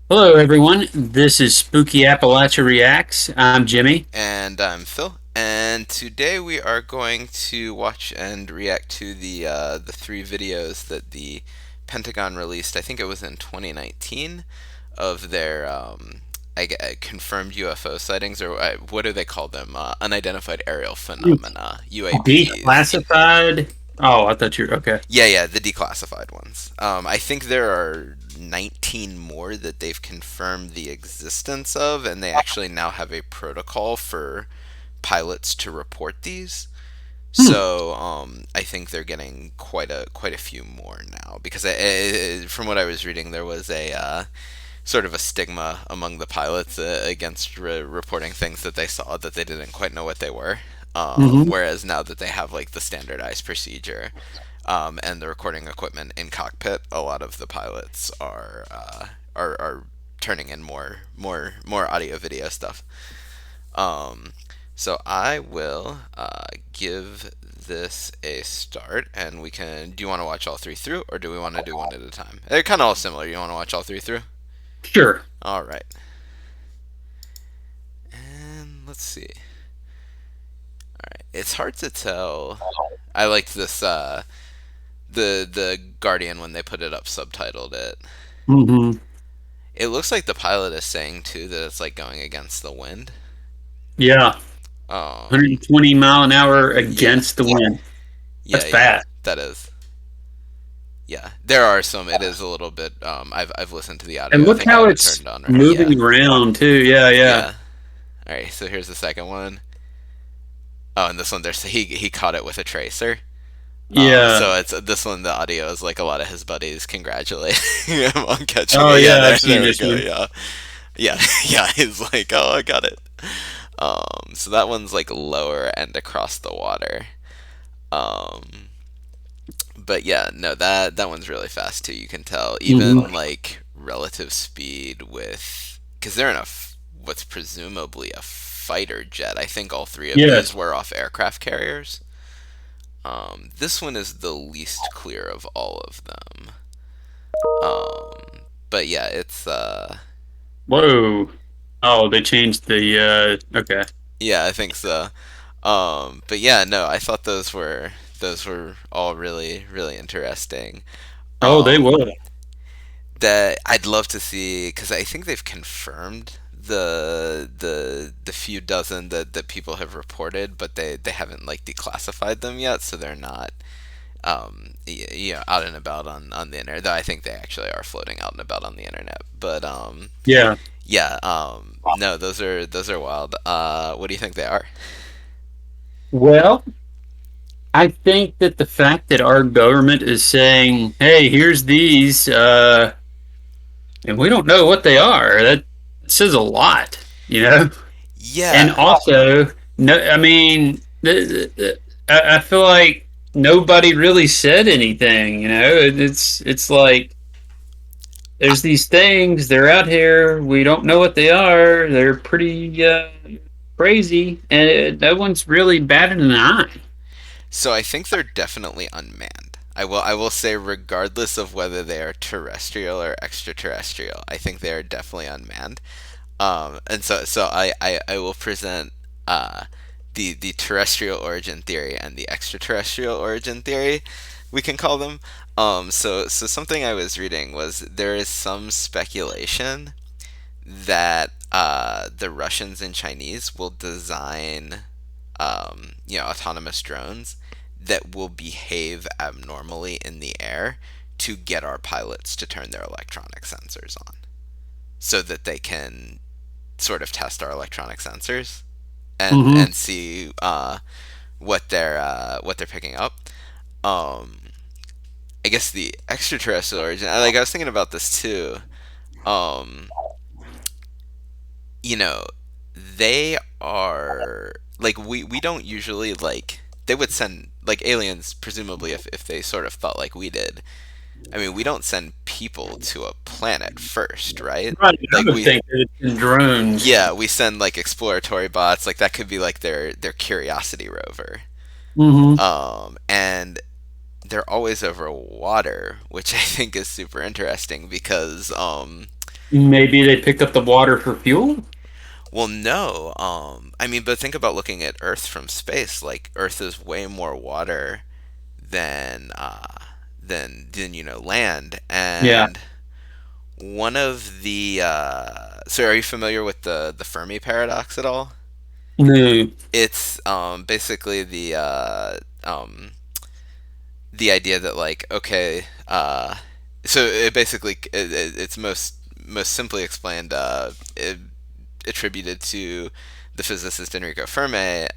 Hello, everyone. This is Spooky Appalachia Reacts. I'm Jimmy. And I'm Phil, and today we are going to watch and react to the three videos that the Pentagon released. I think it was in 2019 of their confirmed UFO sightings, or what do they call them? Unidentified aerial phenomena, UAPs. Declassified. Oh, I thought you were okay. Yeah, the declassified ones. I think there are 19 more that they've confirmed the existence of, and they actually now have a protocol for pilots to report these. Hmm. So I think they're getting quite a few more now because from what I was reading, there was a sort of a stigma among the pilots against reporting things that they saw that they didn't quite know what they were. Hmm. Whereas now that they have like the standardized procedure and the recording equipment in cockpit, a lot of the pilots are turning in more audio video stuff. Um, so I will give this a start, and we can. Do you want to watch all three through, or do we want to do one at a time? They're kind of all similar. You want to watch all three through? Sure. All right. And let's see. All right. It's hard to tell. I liked this. The Guardian when they put it up subtitled it. Hmm. It looks like the pilot is saying too that it's like going against the wind. Yeah. Um. 120 mile an hour Yeah. against the wind. That's Yeah. fast. That is. Yeah, there are some. It is a little bit. I've listened to the And audio. I look think I how have it it's turned on. Yeah, moving around, too. Yeah, yeah. yeah. All right. So here's the second one. Oh, and this one there's he caught it with a tracer. Yeah. So it's this one. The audio is like a lot of his buddies congratulating him on catching Oh, it. Yeah, yeah. I've seen there we this go. one. Yeah, yeah, yeah. He's like, oh, I got it. So that one's like lower and across the water. Um, but yeah, no, that one's really fast too. You can tell even Hmm. like relative speed with because they're in what's presumably a fighter jet. I think all three of these Yes. were off aircraft carriers. This one is the least clear of all of them. But yeah, it's Whoa. Oh, they changed okay. yeah, I think so. But yeah, no, I thought those were all really interesting. Oh, they Um, will. that I'd love to see because I think they've confirmed the few dozen that people have reported, but they haven't like declassified them yet, so they're not out and about on the internet. Though I think they actually are floating out and about on the internet. But Yeah. yeah, no, those are wild. What do you think they are? Well, I think that the fact that our government is saying, "Hey, here's these," and we don't know what they are, that says a lot, you know. And Yeah. also, no, I mean, I feel like nobody really said anything. It's like there's these things. They're out here. We don't know what they are. They're pretty crazy, and no one's really batted an eye. So I think they're definitely unmanned. I will say regardless of whether they are terrestrial or extraterrestrial, I think they are definitely unmanned. And so I will present the terrestrial origin theory and the extraterrestrial origin theory, we can call them. So something I was reading was there is some speculation that the Russians and Chinese will design autonomous drones that will behave abnormally in the air to get our pilots to turn their electronic sensors on so that they can sort of test our electronic sensors and Hmm. and see what they're picking up. Um, I guess the extraterrestrial origin. I was thinking about this too. Um, you know, they are like we don't usually like they would send like aliens presumably if they sort of thought like we did. I mean, we don't send people to a planet first, right? Right. I Like would think that it's in drones. yeah, we send like exploratory bots, like that could be like their Curiosity rover. Hmm. And they're always over water, which I think is super interesting because Maybe they picked up the water for fuel. Well, no. I mean, but think about looking at Earth from space. Like Earth is way more water than than land. Yeah. And one of the so are you familiar with the Fermi paradox at all? No. It's basically the idea that like okay, so it basically it's most simply explained attributed to the physicist Enrico Fermi,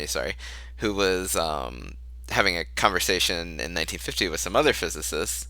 sorry, who was having a conversation in 1950 with some other physicists.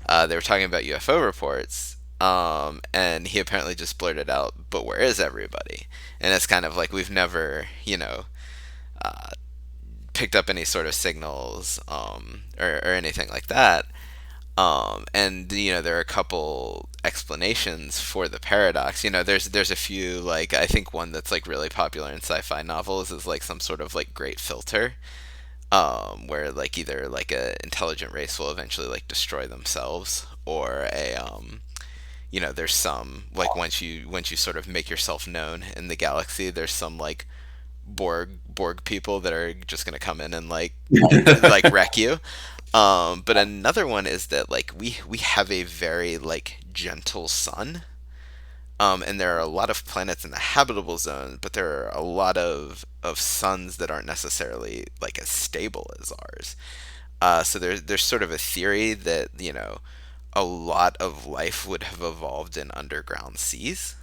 They were talking about UFO reports, and he apparently just blurted out, "But where is everybody?" And it's kind of like we've never, picked up any sort of signals or anything like that. And there are a couple explanations for the paradox. There's a few, like I think one that's like really popular in sci-fi novels is like some sort of like great filter, where like either like a intelligent race will eventually like destroy themselves, or there's some like once you sort of make yourself known in the galaxy, there's some like Borg people that are just gonna come in and like wreck you. But another one is that like we have a very like gentle sun. And there are a lot of planets in the habitable zone, but there are a lot of suns that aren't necessarily like as stable as ours. So there's sort of a theory that a lot of life would have evolved in underground seas.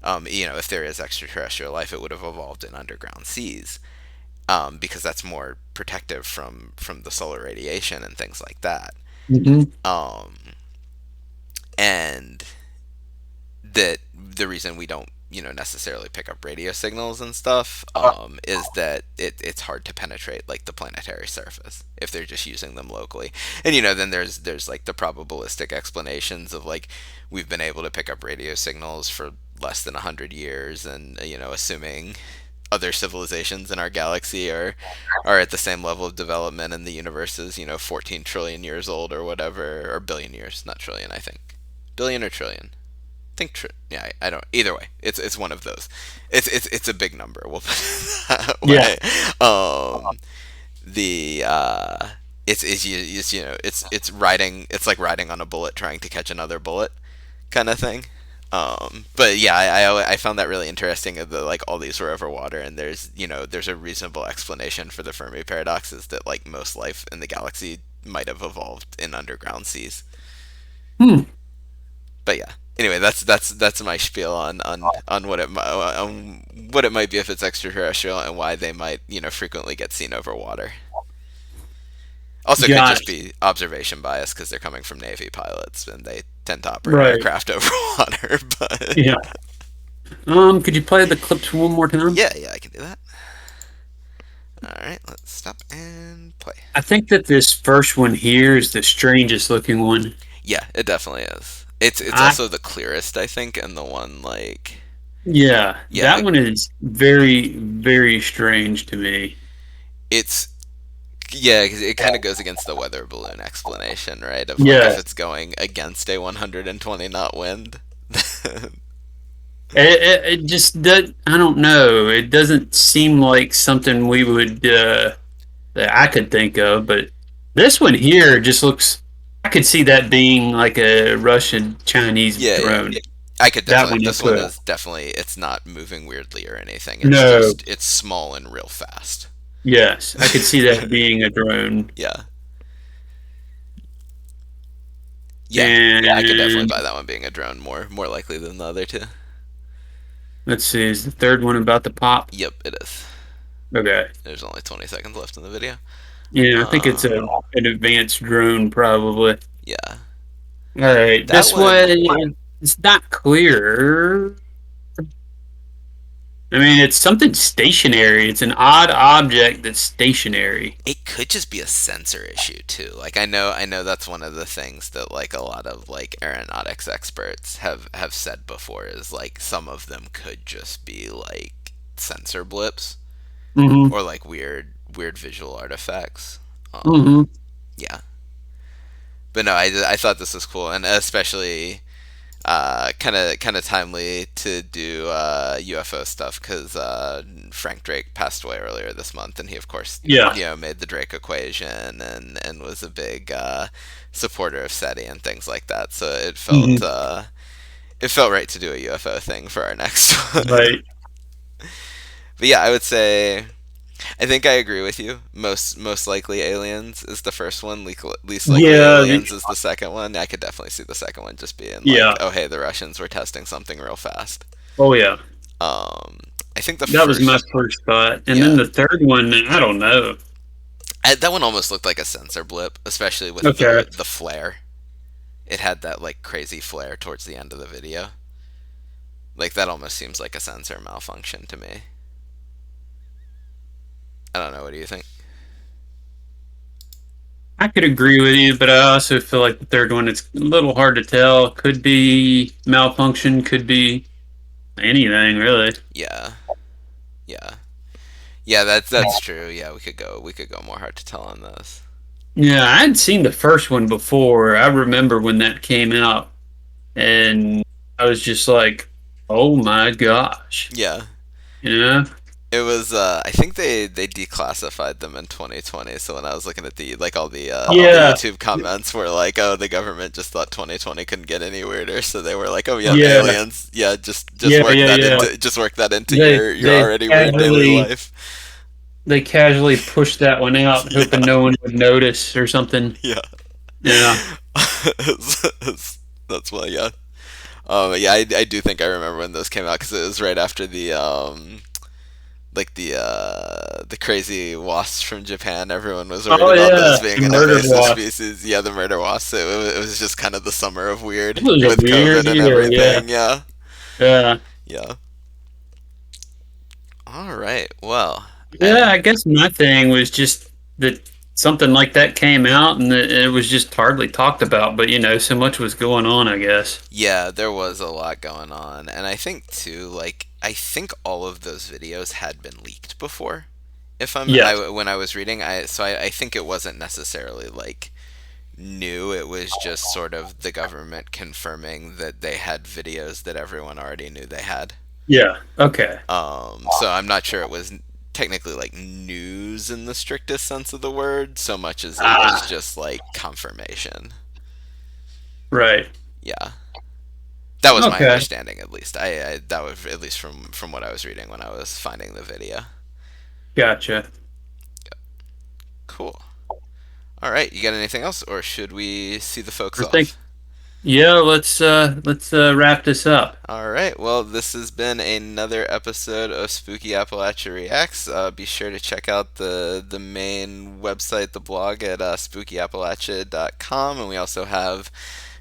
If there is extraterrestrial life, it would have evolved in underground seas, because that's more protective from the solar radiation and things like that. Hmm. Um, and that the reason we don't necessarily pick up radio signals and stuff is that it's hard to penetrate like the planetary surface if they're just using them locally. And then there's like the probabilistic explanations of like we've been able to pick up radio signals for less than 100 years, and assuming other civilizations in our galaxy are at the same level of development, and the universe is 14 trillion years old or whatever, or billion years, not trillion, I think. Billion or trillion? Yeah, I don't. Either way, it's one of those. It's a big number. We'll put it that Yeah. way. The it's riding. It's like riding on a bullet trying to catch another bullet, kind of thing. But yeah, I found that really interesting. Of the like all these were over water, and there's a reasonable explanation for the Fermi paradox, is that like most life in the galaxy might have evolved in underground seas. Hmm. But yeah. Anyway, that's my spiel on what it might be if it's extraterrestrial, and why they might frequently get seen over water. Also, could just Gosh. be observation bias because they're coming from Navy pilots and they tend to operate Right. aircraft over water. But Yeah. Could you play the clips one more time? yeah, I can do that. All right, let's stop and play. I think that this first one here is the strangest looking one. Yeah, it definitely is. It's I also the clearest, I think, and the one like Yeah, yeah, that one is very, very strange to me. it's yeah, 'cause it kind of goes against the weather balloon explanation, right? Of like if Yes. it's going against a 120 knot wind. It just does, I don't know. It doesn't seem like something we would that I could think of, but this one here just looks I could see that being like a Russian Chinese Yeah. drone. I could That definitely. one you This one could. is definitely. It's not moving weirdly or anything. It's No. just. It's small and real fast. Yes, I could see that being a drone. Yeah. Yeah. I could definitely And buy that one being a drone more likely than the other two. let's see, is the third one about to pop? Yep, it is. Okay. There's only 20 seconds left in the video. Yeah, I think it's Um. an advanced drone probably. Yeah. All right, That this one. one it's not clear. I mean, it's something stationary. It's an odd object that's stationary. It could just be a sensor issue too. Like I know that's one of the things that like a lot of like aeronautics experts have said before, is like some of them could just be like sensor blips, Hmm. or like weird visual artifacts. Um, Hmm. yeah, but no, I thought this was cool, and especially kind of timely to do UFO stuff because Frank Drake passed away earlier this month, and he of course Yeah. made the Drake equation and was a big supporter of SETI and things like that. So Hmm. it felt right to do a UFO thing for our next one. Right. But yeah, I would say I think I agree with you. Most likely aliens is the first one. Least likely Yeah. aliens is the second one. I could definitely see the second one just being like, Yeah. oh hey, the Russians were testing something real fast. Oh yeah. Um, I think the That was my first, first thought, and then yeah, the third one, I don't know. that one almost looked like a sensor blip, especially with Okay. the flare. It had that like crazy flare towards the end of the video. Like that almost seems like a sensor malfunction to me. I don't know. What do you think? I could agree with you, but I also feel like the third one, it's a little hard to tell. Could be malfunction, could be anything, really. Yeah, yeah, yeah. That's true. Yeah, we could go more hard to tell on those. Yeah, I hadn't seen the first one before. I remember when that came out, and I was just like, "Oh my gosh!" Yeah. You know? It was. I think they declassified them in 2020. So when I was looking at the like all the Yeah, YouTube comments were like, oh, the government just thought 2020 couldn't get any weirder, so they were like, oh, yep, yeah, aliens. Yeah, yeah, yeah, yeah. just work that into They your they already weird daily casually life. they casually pushed that one out, hoping Yeah, no one would notice or something. yeah. Yeah, That's why, yeah. Yeah, I do think I remember when those came out because it was right after the crazy wasps from Japan. Everyone was worried oh about those yeah, being the an murder invasive wasp. species. Yeah, the murder wasps. It was just kind of the summer of It weird was a with weird COVID and year. Yeah, everything. Yeah, yeah, yeah. All right. Well, yeah. I guess my thing was just that something like that came out, and it was just hardly talked about. But so much was going on. I guess. yeah, there was a lot going on, and I think too, like I think all of those videos had been leaked before. If Yeah, when I was reading, I think it wasn't necessarily like new. It was just sort of the government confirming that they had videos that everyone already knew they had. yeah. Okay. So I'm not sure it was technically like news in the strictest sense of the word, so much as it was Ah, just like confirmation. right. Yeah, that was my Okay. understanding at least. That was at least from what I was reading when I was finding the video. Gotcha. Cool. All right, you got anything else, or should we see the folks I think. off? Yeah. Let's wrap this up. All right. Well, this has been another episode of Spooky Appalachia Reacts. Be sure to check out the main website, the blog at spookyappalachia.com, and we also have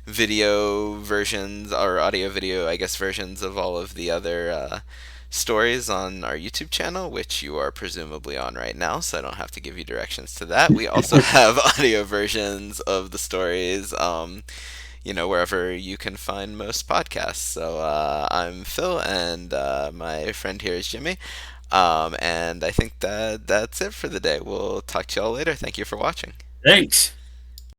video versions or audio video, I guess, versions of all of the other stories on our YouTube channel, which you are presumably on right now, so I don't have to give you directions to that. We also have audio versions of the stories. Wherever you can find most podcasts. So I'm Phil, and my friend here is Jimmy. And I think that's it for the day. We'll talk to y'all later. Thank you for watching. Thanks.